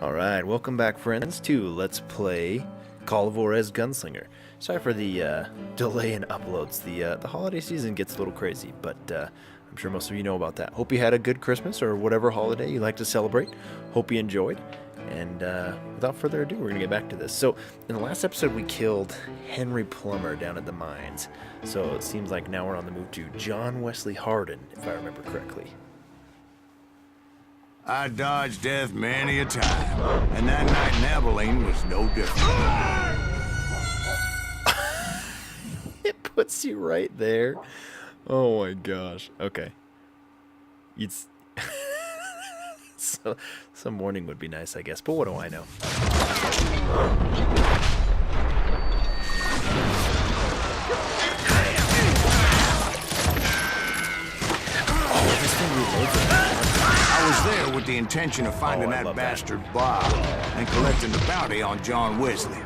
Alright, welcome back friends to Let's Play Call of Juarez Gunslinger. Sorry for the delay in uploads. The holiday season gets a little crazy, but I'm sure most of you know about that. Hope you had a good Christmas or whatever holiday you like to celebrate. Hope you enjoyed. And without further ado, we're going to get back to this. So, in the last episode, we killed Henry Plummer down at the mines. So, it seems like now we're on the move to John Wesley Hardin, if I remember correctly. I dodged death many a time, and that night in Abilene was no different. It puts you right there. Oh my gosh. Okay. It's so some warning would be nice, I guess, but what do I know? Oh, this thing reloads. I was there with the intention of finding that bastard Bob and collecting the bounty on John Wesley.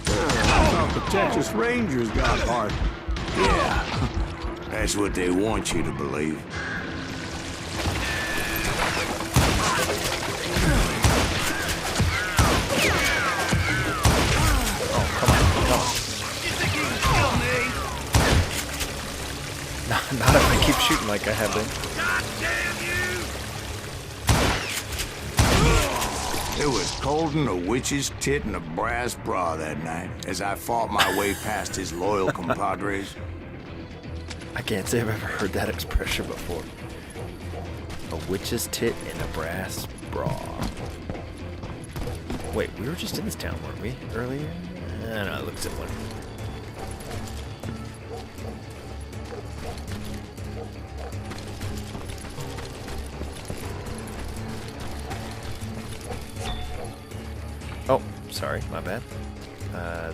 I thought the Texas Rangers got hard. Yeah, that's what they want you to believe. Not if I keep shooting like I have been. God damn you! It was coldin' a witch's tit and a brass bra that night as I fought my way past his loyal compadres. I can't say I've ever heard that expression before. A witch's tit and a brass bra. Wait, we were just in this town, weren't we, earlier? I don't know, it looks similar. Oh, sorry, my bad.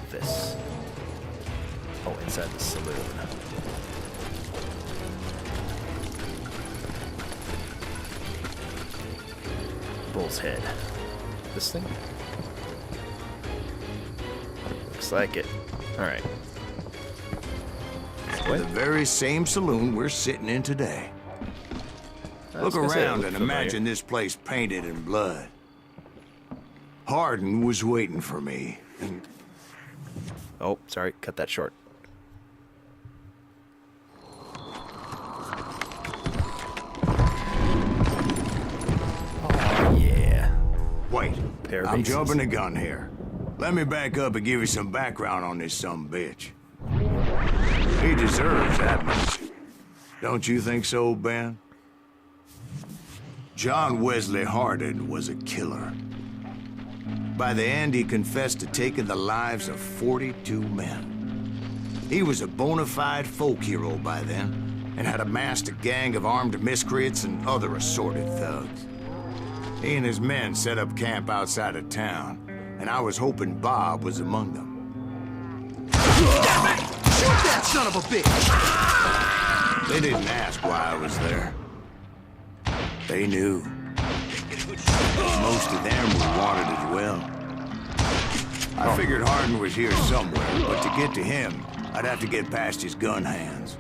This. Oh, inside the saloon. Bull's head. This thing? Looks like it. Alright. The very same saloon we're sitting in today. Look around and imagine this place painted in blood. Hardin was waiting for me. Oh, sorry, cut that short. Oh, yeah. Wait, Pair of I'm aces. jumping the gun here. Let me back up and give you some background on this sumbitch. He deserves that much. Don't you think so, Ben? John Wesley Hardin was a killer. By the end, he confessed to taking the lives of 42 men. He was a bona fide folk hero by then, and had amassed a gang of armed miscreants and other assorted thugs. He and his men set up camp outside of town, and I was hoping Bob was among them. Shoot that son of a bitch! They didn't ask why I was there. They knew. Most of them were wanted as well. I figured Hardin was here somewhere, but to get to him, I'd have to get past his gun hands.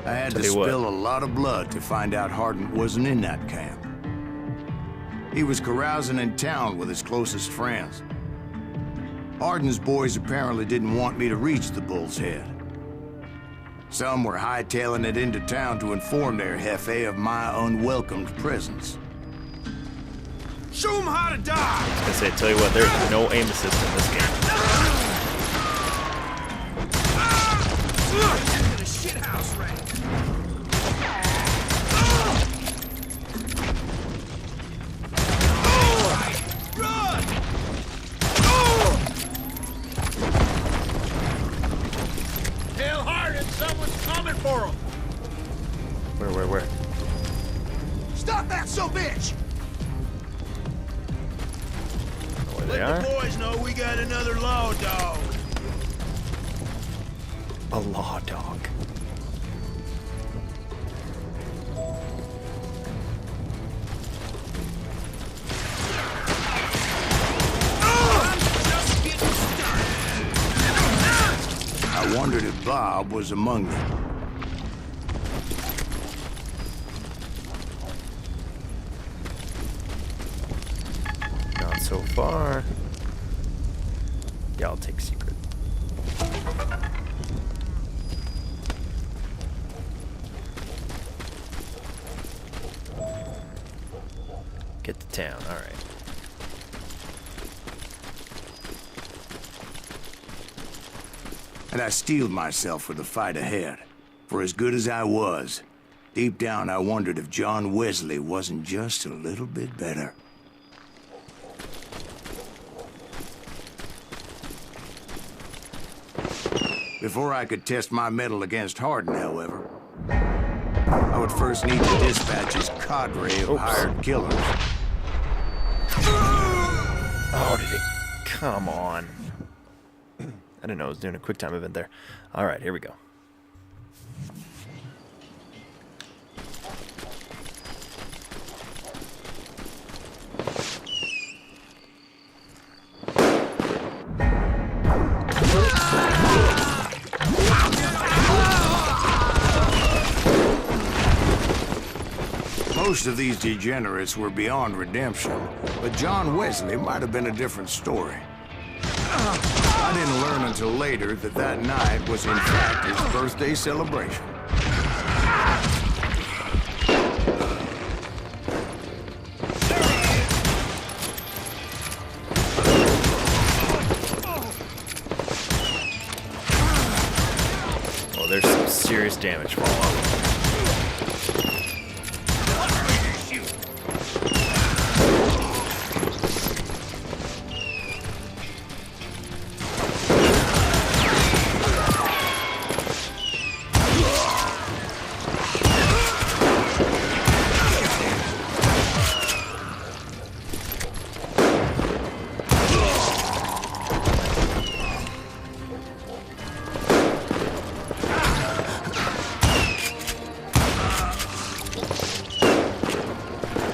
I had to spill a lot of blood to find out Hardin wasn't in that camp. He was carousing in town with his closest friends. Hardin's boys apparently didn't want me to reach the Bull's Head. Some were hightailing it into town to inform their jefe of my unwelcomed presence. Show him how to die! I was gonna say, tell you what, there's no aim assist in this game. The shithouse rat. Run! Tell Hardin someone's coming for him. Where? Stop that bitch! Where they Let are? the boys know we got another law dog. A law dog. Just getting started. I wondered if Bob was among them. so far. Yeah, I'll take secret. Get to town, alright. And I steeled myself for the fight ahead. For as good as I was, deep down I wondered if John Wesley wasn't just a little bit better. Before I could test my mettle against Hardin, however, I would first need to dispatch his cadre of hired killers. Oh, did it? Come on. I didn't know I was doing a quick time event there. Alright, here we go. Most of these degenerates were beyond redemption, but John Wesley might have been a different story. I didn't learn until later that that night was in fact his birthday celebration. Oh, there's some serious damage falling off.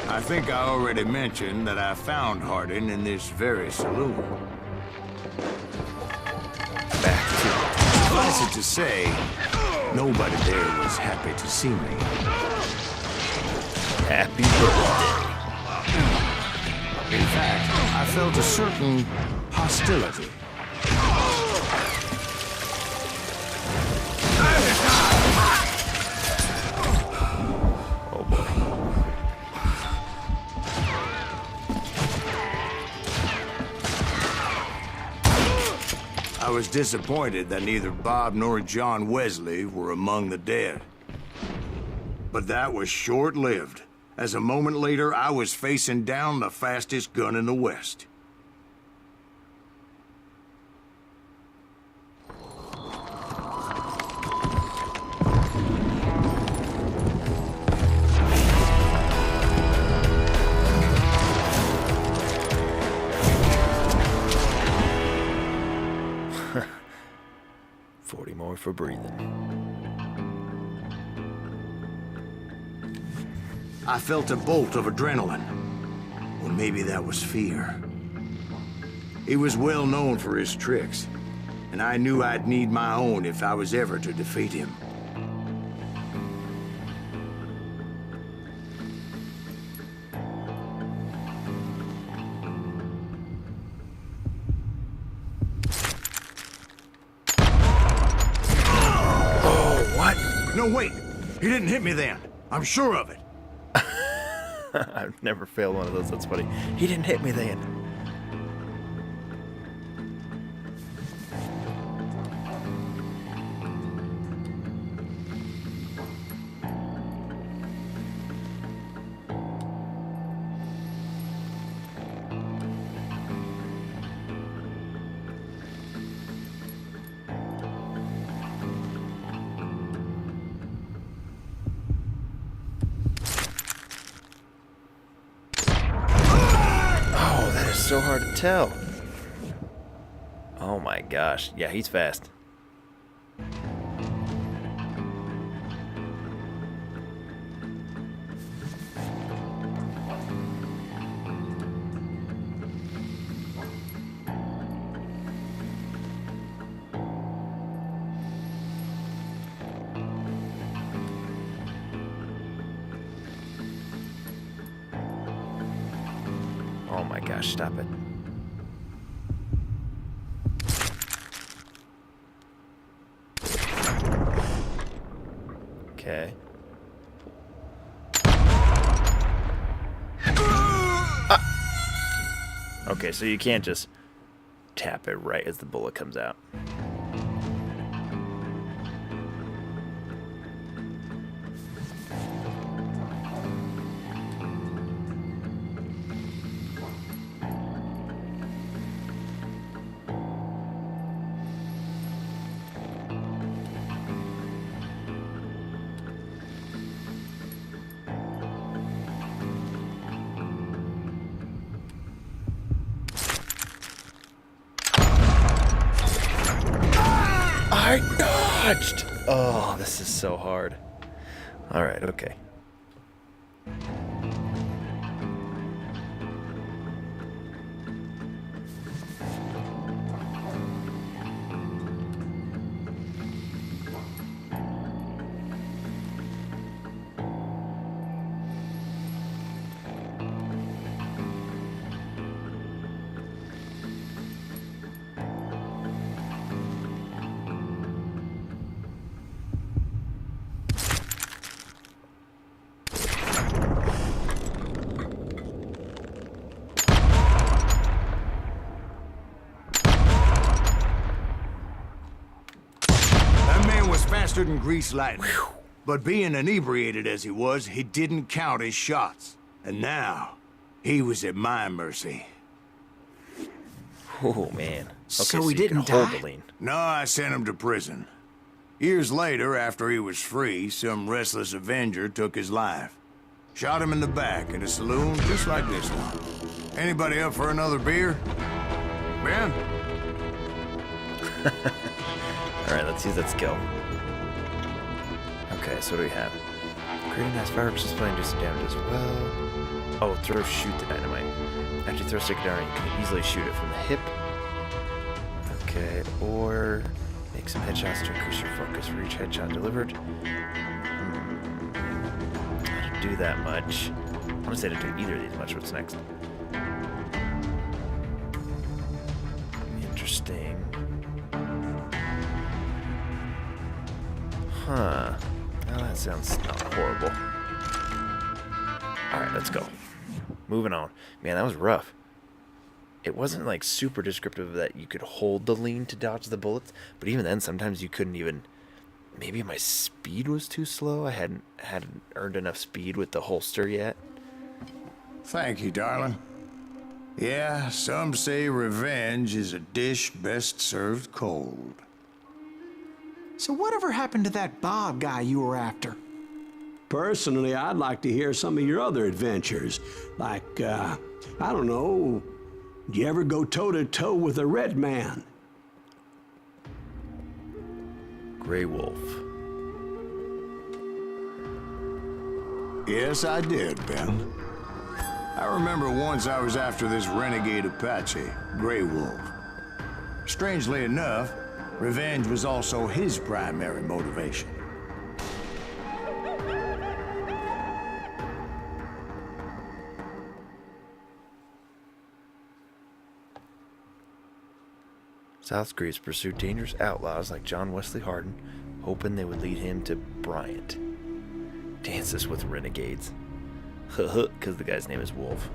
I think I already mentioned that I found Hardin in this very saloon. Suffice it to say, nobody there was happy to see me. Happy birthday. In fact, I felt a certain hostility. Oh boy. I was disappointed that neither Bob nor John Wesley were among the dead. But that was short-lived, as a moment later I was facing down the fastest gun in the West. More for breathing. I felt a bolt of adrenaline. Or maybe that was fear. He was well known for his tricks, and I knew I'd need my own if I was ever to defeat him. No, wait! He didn't hit me then. I'm sure of it. I've never failed one of those. That's funny. He didn't hit me then. So hard to tell. Oh my gosh. Yeah, he's fast. Oh my gosh, stop it. Okay. Okay, so you can't just tap it right as the bullet comes out. I dodged! Oh, this is so hard. Alright, okay. Faster than grease lightning. But being inebriated as he was, he didn't count his shots. And now, he was at my mercy. Oh, man. Okay, So he you can didn't hold die? the lean. No, I sent him to prison. Years later, after he was free, some restless Avenger took his life. Shot him in the back at a saloon just like this one. Anybody up for another beer? Ben? Alright, let's use that skill. Okay, so what do we have? Create a nice fireworks display and do some damage as well. Oh, shoot the dynamite. After you throw a stick down, you can easily shoot it from the hip. Okay, or make some headshots to increase your focus for each headshot delivered. I didn't do that much. Honestly, I didn't do either of these much. What's next? Interesting. Huh. Well, that sounds not horrible. Alright, let's go. Moving on. Man, that was rough. It wasn't like super descriptive that you could hold the lean to dodge the bullets, but even then, sometimes you couldn't even... Maybe my speed was too slow? I hadn't earned enough speed with the holster yet. Thank you, darling. Yeah, some say revenge is a dish best served cold. So whatever happened to that Bob guy you were after? Personally, I'd like to hear some of your other adventures. Like, I don't know, do you ever go toe-to-toe with a red man? Grey Wolf. Yes, I did, Ben. I remember once I was after this renegade Apache, Grey Wolf. Strangely enough, revenge was also his primary motivation. South Greece pursued dangerous outlaws like John Wesley Hardin, hoping they would lead him to Bryant. Dances with renegades. Because the guy's name is Wolf.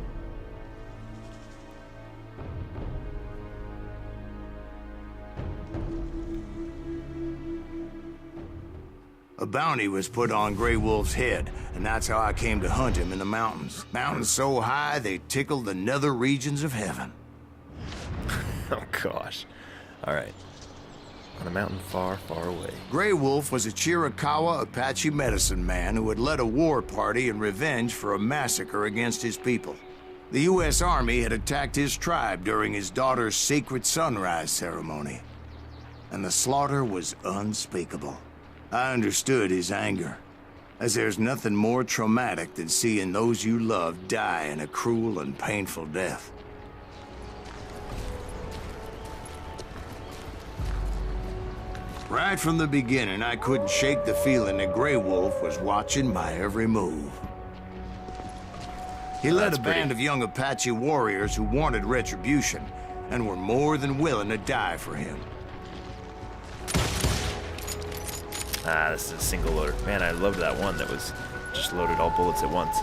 A bounty was put on Grey Wolf's head, and that's how I came to hunt him in the mountains. Mountains so high they tickled the nether regions of heaven. Oh gosh. Alright. On a mountain far, far away. Grey Wolf was a Chiricahua Apache medicine man who had led a war party in revenge for a massacre against his people. The U.S. Army had attacked his tribe during his daughter's sacred sunrise ceremony, and the slaughter was unspeakable. I understood his anger, as there's nothing more traumatic than seeing those you love die in a cruel and painful death. Right from the beginning, I couldn't shake the feeling that Grey Wolf was watching my every move. He led a band of young Apache warriors who wanted retribution and were more than willing to die for him. Ah, this is a single loader. Man, I loved that one that was just loaded all bullets at once.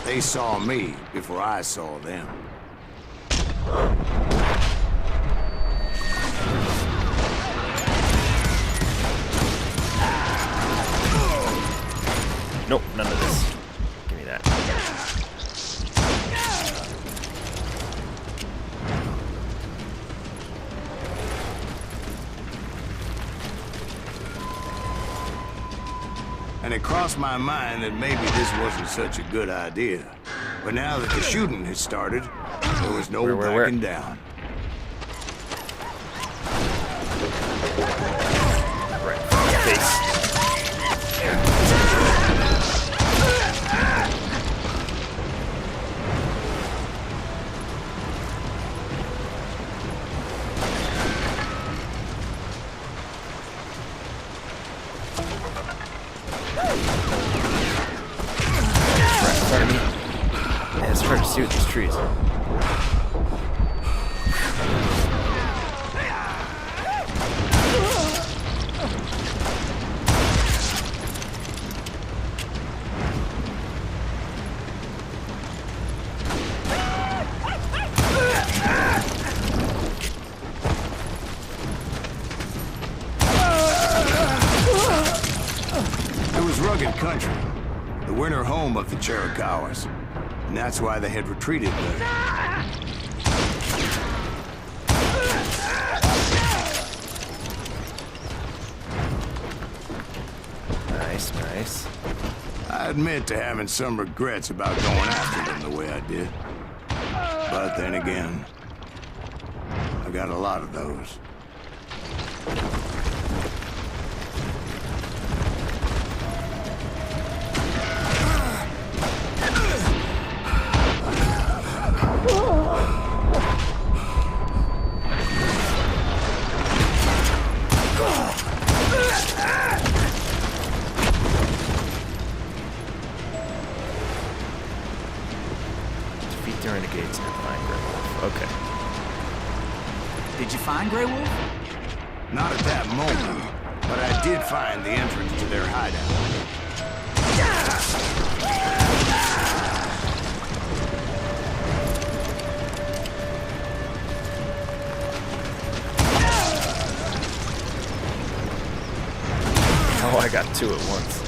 They saw me before I saw them. Nope, none of this. Give me that. And it crossed my mind that maybe this wasn't such a good idea. But now that the shooting had started, there was no backing down. Right in the face. It's hard to see with these trees. It was rugged country, the winter home of the Chiricahuas. And that's why they had retreated there. Nice, nice. I admit to having some regrets about going after them the way I did. But then again, I got a lot of those. Defeat the renegades and find Grey Wolf. Okay. Did you find Grey Wolf? Not at that moment, but I did find the entrance to their hideout. Oh, I got two at once.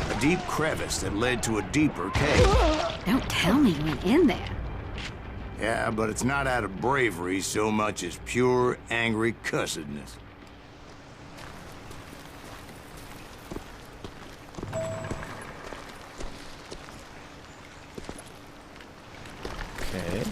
A deep crevice that led to a deeper cave. Don't tell me you went in there. Yeah, but it's not out of bravery so much as pure, angry cussedness. Okay.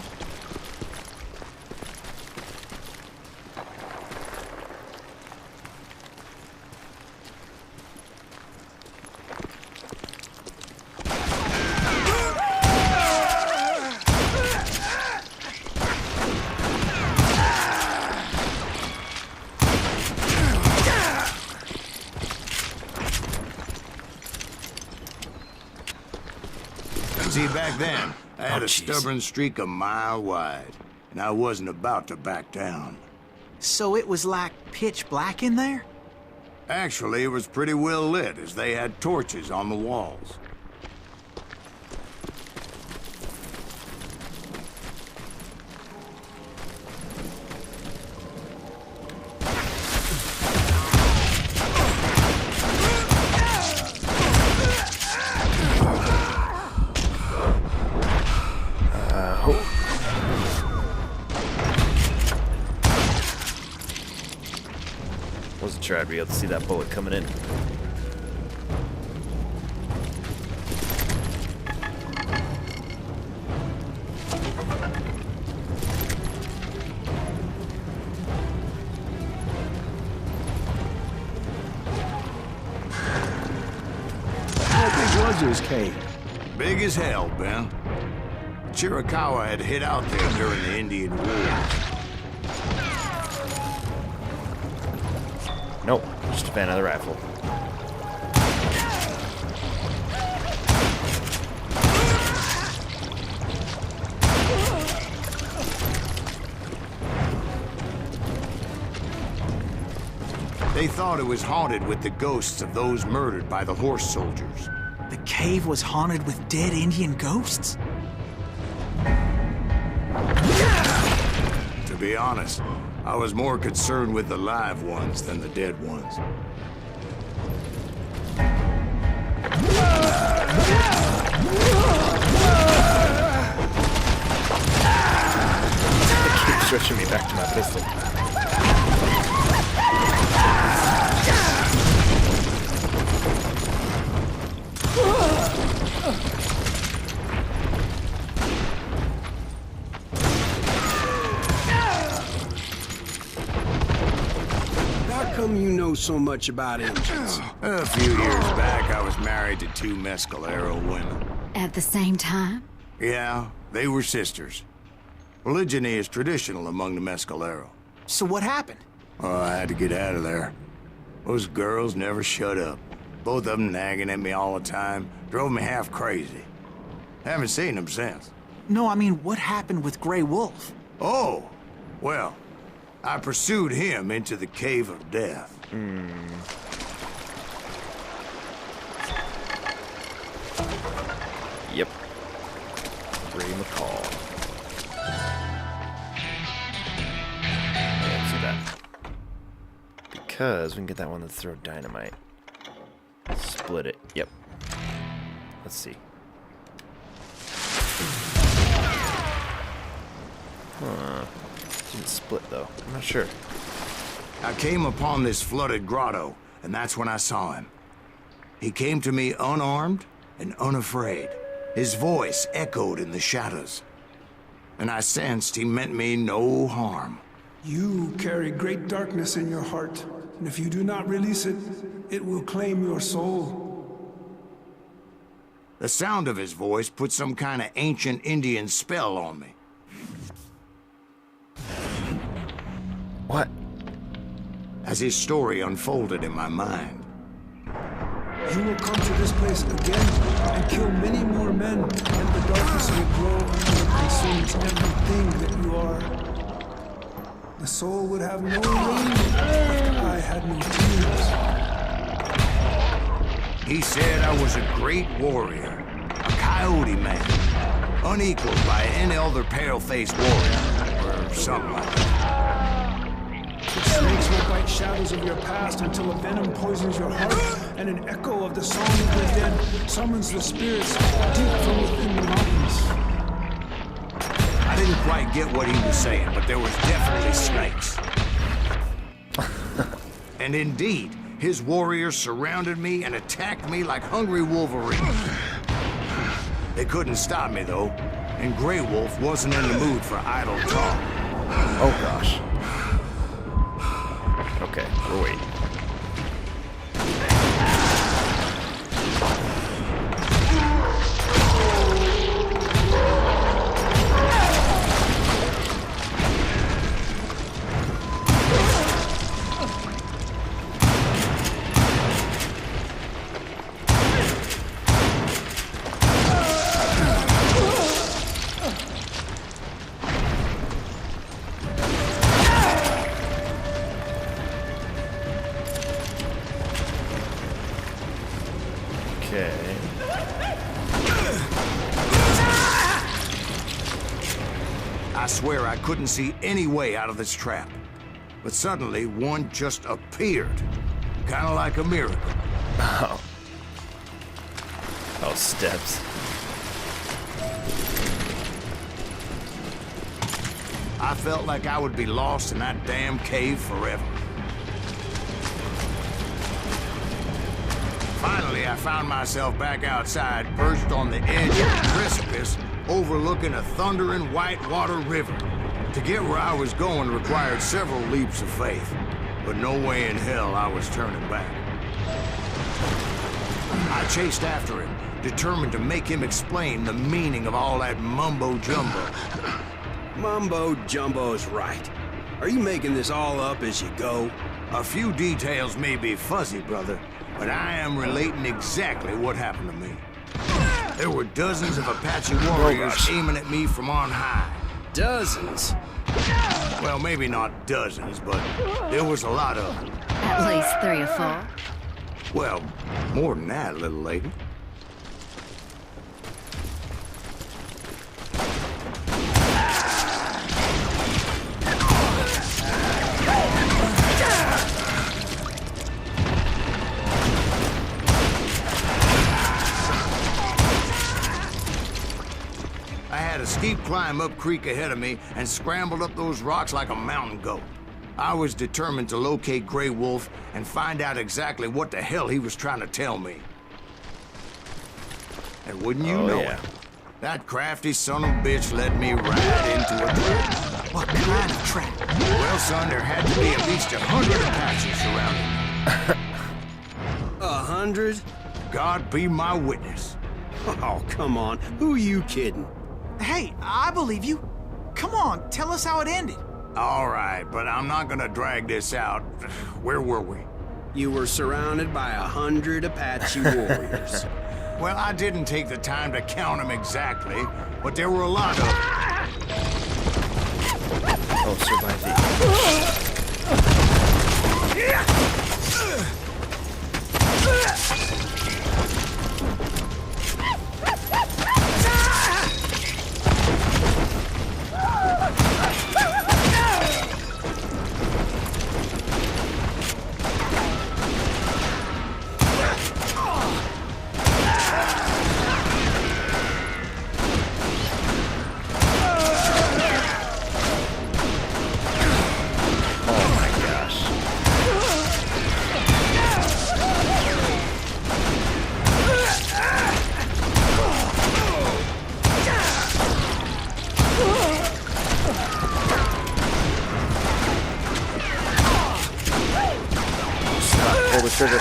See, back then, I had Oh, a jeez. stubborn streak a mile wide, and I wasn't about to back down. So it was like pitch black in there? Actually, it was pretty well lit, as they had torches on the walls. Wasn't sure I'd be able to see that bullet coming in. is this cave? Big as hell, Ben. Chiricahua had hid out there during the Indian Wars. Nope, just a fan of the rifle. They thought it was haunted with the ghosts of those murdered by the horse soldiers. The cave was haunted with dead Indian ghosts? To be honest, I was more concerned with the live ones than the dead ones. Keep switching me back to my pistol. How come you know so much about engines? A few years back, I was married to two Mescalero women. At the same time? Yeah, they were sisters. Polygyny is traditional among the Mescalero. So what happened? Oh, I had to get out of there. Those girls never shut up. Both of them nagging at me all the time. Drove me half crazy. Haven't seen them since. No, I mean, what happened with Grey Wolf? Oh, well, I pursued him into the Cave of Death. Yep. Ray McCall. Yeah, see that. Because we can get that one to throw dynamite. Split it. Yep. Let's see. Huh. Didn't split though. I'm not sure. I came upon this flooded grotto, and that's when I saw him. He came to me unarmed and unafraid. His voice echoed in the shadows, and I sensed he meant me no harm. You carry great darkness in your heart, and if you do not release it, it will claim your soul. The sound of his voice put some kind of ancient Indian spell on me. What? As his story unfolded in my mind, You will come to this place again and kill many more men, and the darkness will grow until it consumes everything that you are. The soul would have no rain if I had no tears. he said I was a great warrior, a coyote man, unequaled by any other pale-faced warrior, or something like that. The snakes will bite shadows of your past until a venom poisons your heart, and an echo of the song of the dead summons the spirits deep from within the mountains. I didn't quite get what he was saying, but there was definitely snakes. And indeed, his warriors surrounded me and attacked me like hungry wolverines. They couldn't stop me, though, and Grey Wolf wasn't in the mood for idle talk. Oh gosh. Okay, we're waiting. Okay. I swear I couldn't see any way out of this trap. But suddenly, one just appeared. Kind of like a miracle. Oh. Oh, steps. I felt like I would be lost in that damn cave forever. Finally, I found myself back outside, perched on the edge of the precipice, overlooking a thundering whitewater river. To get where I was going required several leaps of faith, but no way in hell I was turning back. I chased after him, determined to make him explain the meaning of all that mumbo-jumbo. Mumbo-jumbo's right. Are you making this all up as you go? A few details may be fuzzy, brother, but I am relating exactly what happened to me. There were dozens of Apache warriors aiming at me from on high. Dozens? Well, maybe not dozens, but there was a lot of them. At least 3 or 4. Well, more than that, little lady. I had a steep climb up creek ahead of me and scrambled up those rocks like a mountain goat. I was determined to locate Grey Wolf and find out exactly what the hell he was trying to tell me. And wouldn't you know it, that crafty son of a bitch led me right into a trap. What kind of trap? Well, son, there had to be at least 100 Apaches surrounding me. 100? God be my witness. Oh, come on. Who are you kidding? Hey, I believe you. Come on, tell us how it ended. All right, but I'm not gonna drag this out. Where were we? You were surrounded by 100 Apache warriors. Well, I didn't take the time to count them exactly, but there were a lot of them. Oh, survive Pull the trigger.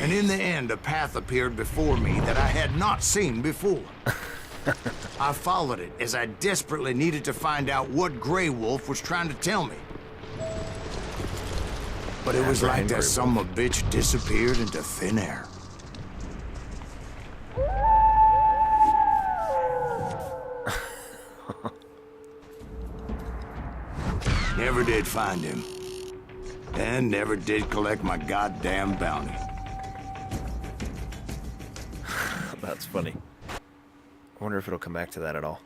And in the end, a path appeared before me that I had not seen before. I followed it as I desperately needed to find out what Grey Wolf was trying to tell me. But it was like that son of a bitch disappeared into thin air. Never did find him. And never did collect my goddamn bounty. That's funny. I wonder if it'll come back to that at all.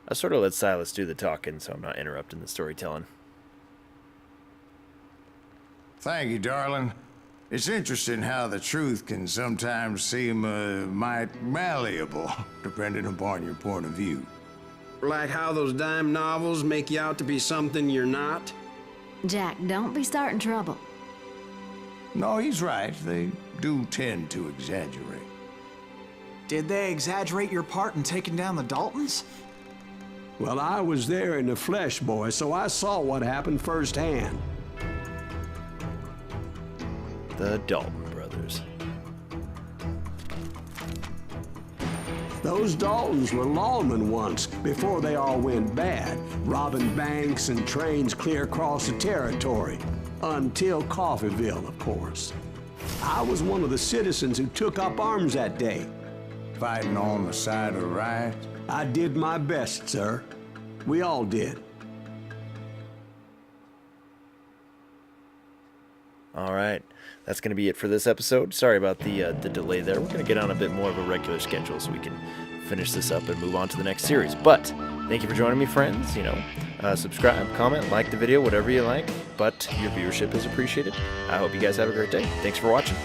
I sort of let Silas do the talking, so I'm not interrupting the storytelling. Thank you, darling. It's interesting how the truth can sometimes seem might malleable, depending upon your point of view. Like how those dime novels make you out to be something you're not? Jack, don't be starting trouble. No, he's right. They do tend to exaggerate. Did they exaggerate your part in taking down the Daltons? Well, I was there in the flesh, boy, so I saw what happened firsthand. The Dalton brothers. Those Daltons were lawmen once, before they all went bad, robbing banks and trains clear across the territory. Until Coffeeville, of course. I was one of the citizens who took up arms that day. Fighting on the side of the right? I did my best, sir. We all did. All right, that's going to be it for this episode. Sorry about the delay there. We're going to get on a bit more of a regular schedule so we can finish this up and move on to the next series. But thank you for joining me, friends. Subscribe, comment, like the video, whatever you like. But your viewership is appreciated. I hope you guys have a great day. Thanks for watching.